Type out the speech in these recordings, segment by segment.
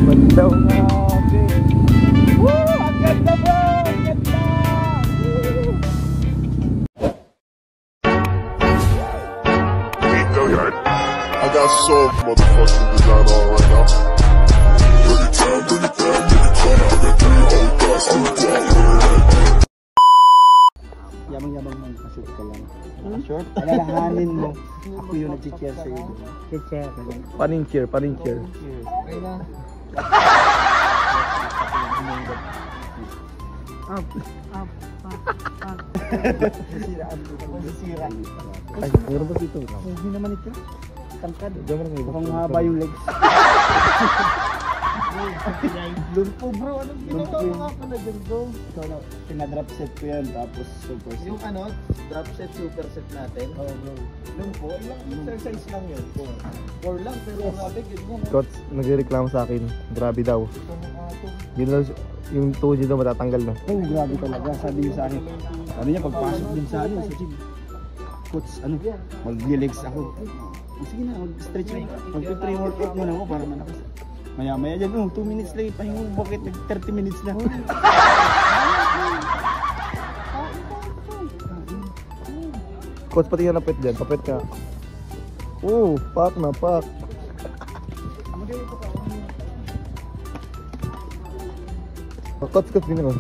Bandaw nga, okay. Woo! Ang ganda bro! Ang ganda! I got so motherfucking design on right now. Yamang-yamang man, pa-shoot ka lang. Short? Alalahanin mo. Ako yung nag-cheer sa iyo. Cheer. Paning cheer, paning cheer. Okay na. Up. Nasira. Ay, meron ba dito? Hindi naman ito. Tangkad. Mukhang mahaba yung legs. Lumpo bro, anong ginawa mo nga pala dyan bro? Ikaw na, pinadrop set ko yan, tapos super set. Yung ano, drop set, super set natin. Oo bro. Lumpo, ilang exercise lang yun? 4 lang, pero grabe, ganyan. Coach, nagreklamo sa akin. Grabe daw. Yun daw, yung 2G daw matatanggal na. Oh, grabe talaga. Sabi niya sa akin. Sabi niya, pagpasok din sa ano, sa gym. Coach, ano, mag-legs ako. Sige na, mag-stretch na. Mag-pre workout muna ako para malakas. Maya-maya dyan, 2 minutes lang, pahingo, bakit nag-30 minutes na? Coach, pati yan napit dyan. Papit ka. Oh, pak na, pak. Coach, gini ko.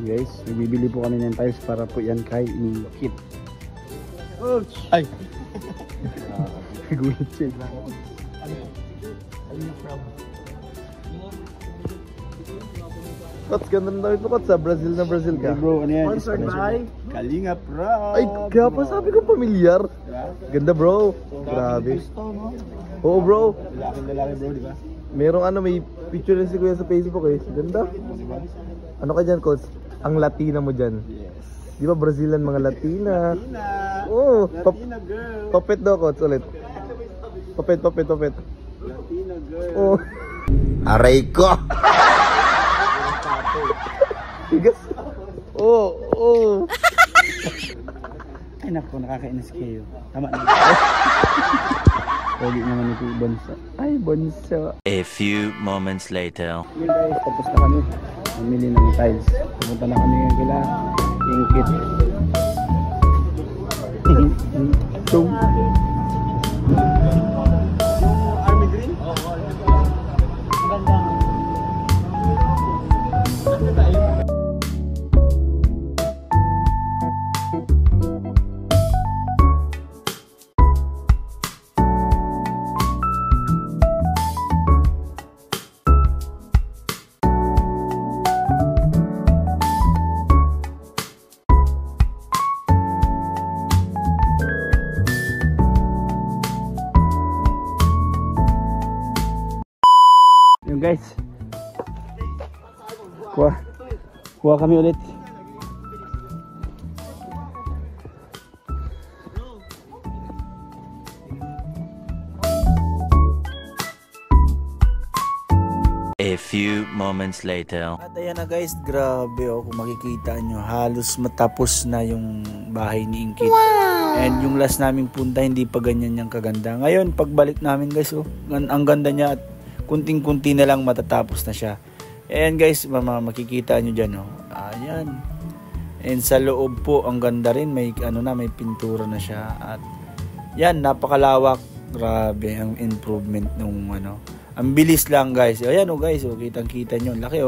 Guys, bibili po kami ng tiles para po yan kay Inkit. Ay! Gulat siya. Coach, ganda na ito, Coach. Sa Brazil na Brazil ka. Hey bro, ano yan? Sponsored by Kalinga Prab! Ay, kaya pa sabi ko pamilyar. Ganda bro. Grabe. Oo bro. Lalaki bro, di ba? Merong ano, may picture rin si Kuya sa Facebook eh. Ganda. Ano ka dyan, Coach? Ang Latina mo dyan. Di ba Brazilian mga Latina? Oo. Latina girl! Papet daw, Coach, ulit. Papet. Latina girl! Oo. Aray ko! Tigas. Oo. Ay naku, nakakainis kayo. Tama na. Pwede naman ito bonso. Ay, bonso. A few moments later. Yun guys, tapos na kami. Namili ng tiles. Pumunta na kami ngayon kila Inkit. So, Army Green? yun guys. Kuha kami ulit. A few moments later. At ayan na guys, grabe kung makikita nyo, halos matapos na yung bahay ni Inkit. Wow! And yung last naming punta, hindi pa ganyan yung kaganda. Ngayon, pagbalik namin guys, ang ganda niya at kunting-kunti na lang matatapos na siya. And guys, makikita nyo dyan, ayan. And sa loob po, ang ganda rin, may may pintura na siya. At yan, napakalawak. Grabe ang improvement nung Ang bilis lang guys. Ayan guys, kitang-kita nyo. Laki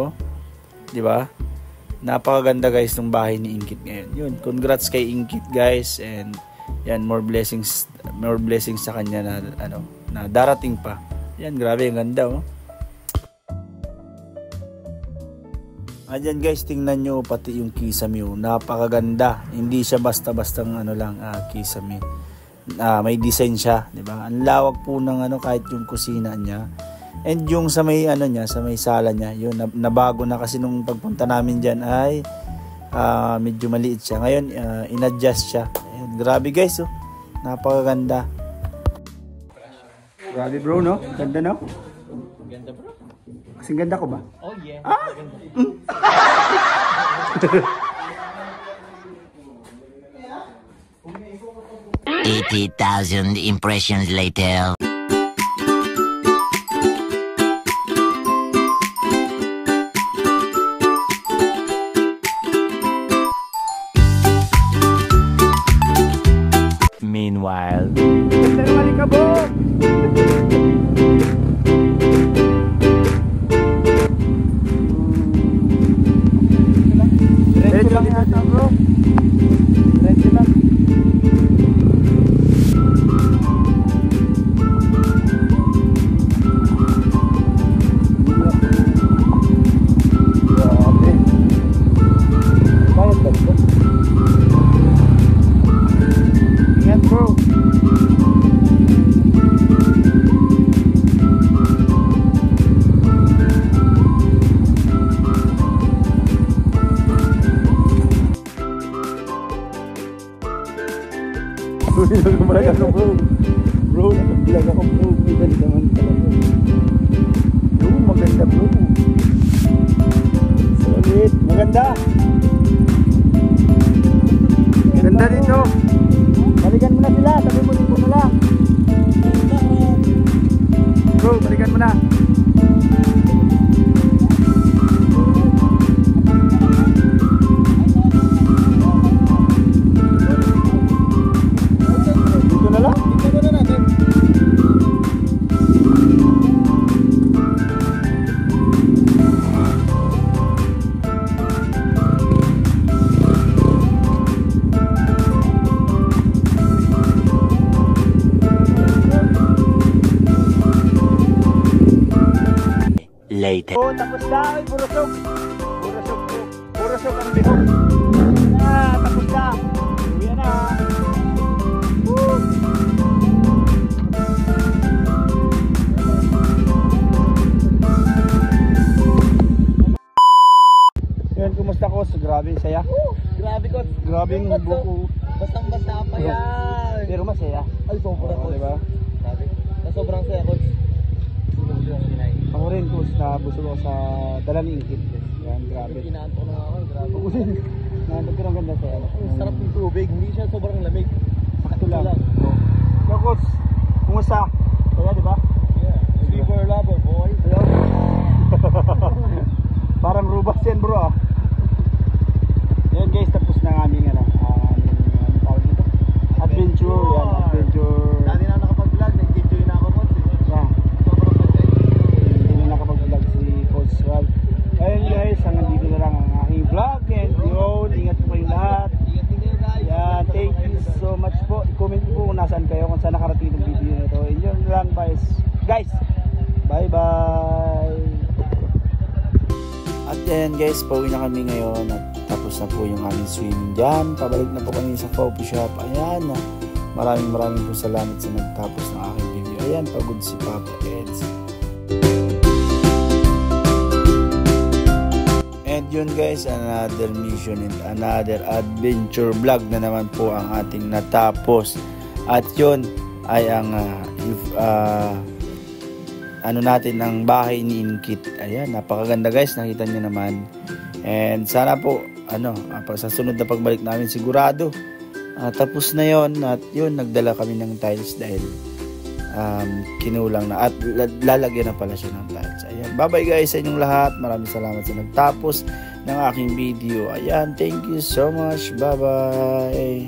'Di ba? Napakaganda guys ng bahay ni Inkit ngayon. Yun, congrats kay Inkit guys, and yan, more blessings sa kanya na na darating pa. Yan, grabe ang ganda Ayan guys, tingnan nyo pati yung kisame. Napakaganda. Hindi siya basta-bastang kisame. May design siya, 'di ba? Ang lawak po ng kahit yung kusina niya. And yung sa may sa may sala niya, yun nabago na kasi nung pagpunta namin diyan ay medyo maliit siya. Ngayon in-adjust siya. Ayan, grabe guys, napakaganda. Grabe bro, no? Ganda, no? Ganda bro. Kasing ganda ko ba? Oh yeah. $80,000 impressions later. Meanwhile. Diretso lang yata bro. Diretso lang. Grabe. Bayad ba ito? Ingat bro. Nag-vlog ako bro. Bro, nag-vlog ako bro. May ganda man talaga. Bro, maganda bro. Solid. Maganda. Ganda dito. Balikan mo na sila. Sabi mo dito na lang. Bro, balikan mo na. Dito na lang. Dito na natin. Later. Oh, tapos na. Ay, burusok. Burusok po. Burusok ang bihok. Ah, tapos na. Uwi na. Woo! Yan, kumusta ko? So, grabe saya. Grabe ko. Grabe yung buko. Bastang-basta pa yan. Pero masaya. Ay, sobrang Oo, diba? Grabe. Sobrang saya, coach. Ako rin ko sa busog ako sa dala ni Ingkit. Yan, grabe. Kinaanto na ako. Grabe. Ako din. Nandun ko ng ganda sa ano. Ang sarap ng tubig. Hindi siya sobrang lamig. Sakto lang. So, coach, kumusta? Saya, di ba? Yeah. Sleeper lover, boy. Ayun. Parang rubas yan bro ah. Yan guys, tapos na ng aming ano, tawag dito? Adventure, yan, adventure. Dati na nakapag-vlog, nag-enjoy na ako, coach. Yeah. Sobrang pag-enjoy. Hindi na nakapag-vlog si Coach Rob. Ayun guys, hanggang dito na lang ang aking vlog. And yun, ingat po kayong lahat. Ingat din kayo, guys. Yeah, thank you so much po. I-comment po kung nasaan kayo, kung saan nakarating yung video na ito. And yun lang guys. Guys, bye bye. At then guys, pauwi na kami ngayon at tapos na po yung aming swimming dyan. Pabalik na po kami sa coffee shop. Ayan na. Maraming po salamat sa nagtapos ng aking video. Ayan, pagod si Papa Eds. And yun guys, another mission and another adventure vlog na naman po ang ating natapos. At yun ay ang ano natin ng bahay ni Ingkit. Ayan, napakaganda guys, nakita niyo naman. And sana po sa sunod na pagbalik namin sigurado tapos na yon. At yun, nagdala kami ng tiles dahil kinulang na at lalagyan na pala siya ng tiles. Ayan, bye bye guys sa inyong lahat. Maraming salamat sa nagtapos ng aking video. Ayan, thank you so much. Bye bye.